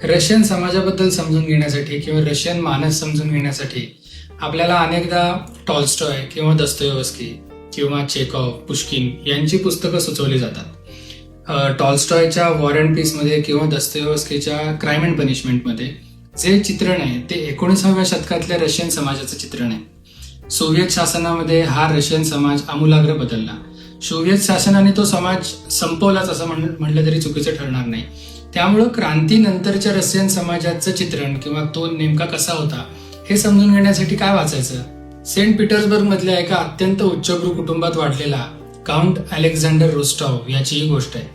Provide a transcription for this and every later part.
Russian समाजाबद्दल समजून घेण्यासाठी किंवा रशियन मानस समजून घेण्यासाठी आपल्याला अनेकदा टॉल्स्टॉय किंवा दस्तोयेव्स्की किंवा चेकॉव, पुश्किन यांची पुस्तकं सुचवली जातात. टॉल्स्टॉयच्या वॉर अँड पीसमध्ये किंवा दस्तोयेव्स्कीच्या क्राईम अँड पनिशमेंटमध्ये जे चित्रण आहे ते 19व्या शतकातल्या रशियन समाजाचं चित्रण आहे. सोव्हिएत शासनामध्ये हा रशियन समाज आमूलाग्र बदलला. सोव्हिएत शासनाने तो समाज संपवलाच असं म्हणलं तरी चुकीचं ठरणार नाही. त्यामुळं क्रांतीनंतरच्या रशियन समाजाचं चित्रण किंवा तो नेमका कसा होता हे समजून घेण्यासाठी काय वाचायचं? सेंट पीटर्सबर्ग मधल्या एका अत्यंत उच्चभ्रू कुटुंबात वाढलेला काउंट अलेक्झांडर रोस्टॉव याची ही गोष्ट आहे.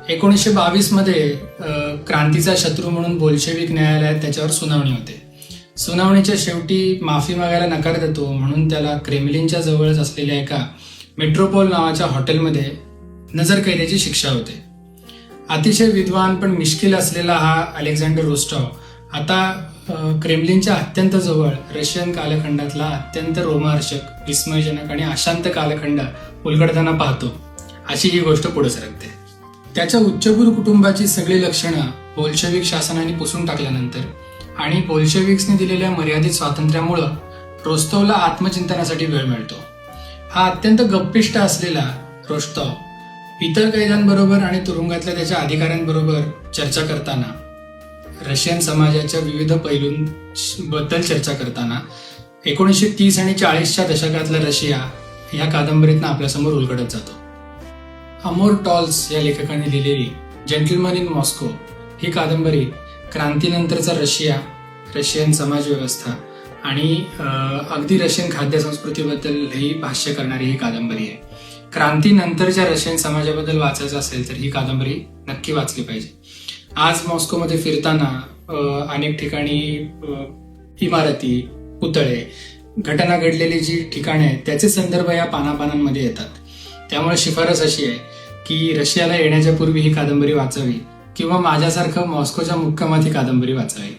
1922 मध्ये क्रांतीचा शत्रू म्हणून बोल्शेविक न्यायालयात त्याच्यावर सुनावणी होते. सुनावणीच्या शेवटी माफी मागायला नकार देतो म्हणून त्याला क्रेमलिनच्या जवळच असलेल्या एका मेट्रोपोल नावाच्या हॉटेलमध्ये नजरकैदेची शिक्षा होते. अतिशय विद्वान पण मिश्किल असलेला हा अलेक्झांडर रोस्टॉव आता क्रेमलिनच्या अत्यंत जवळ रशियन कालखंडातला अत्यंत रोमहर्षक, विस्मयजनक आणि अशांत कालखंड उलगडताना पाहतो. अशी ही गोष्ट पुढे सरकते. त्याच्या उच्चभ्रू कुटुंबाची सगळी लक्षणं बोल्शेविक शासनाने पुसून टाकल्यानंतर आणि बोल्शेविक्सने दिलेल्या मर्यादित स्वातंत्र्यामुळं रोस्तोवला आत्मचिंतनासाठी वेळ मिळतो. हा अत्यंत गप्पिष्ट असलेला रोस्तोव इतर कैद्यांबरोबर आणि तुरुंगातल्या त्याच्या अधिकाऱ्यांबरोबर चर्चा करताना, रशियन समाजाच्या विविध पैलूंबद्दल चर्चा करताना 1930 आणि 40च्या दशकातला रशिया या कादंबरीतनं आपल्यासमोर उलगडत जातो. अमोर टॉल्स या लेखकाने लिहिलेली जेंटलमन इन मॉस्को ही कादंबरी क्रांतीनंतरचा रशिया, रशियन समाज व्यवस्था आणि अगदी रशियन खाद्य संस्कृतीबद्दलही भाष्य करणारी ही कादंबरी आहे. क्रांतीनंतरच्या रशियन समाजाबद्दल वाचायचं असेल तर ही कादंबरी नक्की वाचली पाहिजे. आज मॉस्कोमध्ये फिरताना अनेक ठिकाणी इमारती, पुतळे, घटना घडलेली जी ठिकाणे आहेत त्याचे संदर्भ या पानापानांमध्ये येतात. त्यामुळे शिफारस अशी आहे की रशियाला येण्याच्या पूर्वी ही कादंबरी वाचावी किंवा माझ्यासारखं मॉस्कोच्या मुक्कामात ही कादंबरी वाचावी.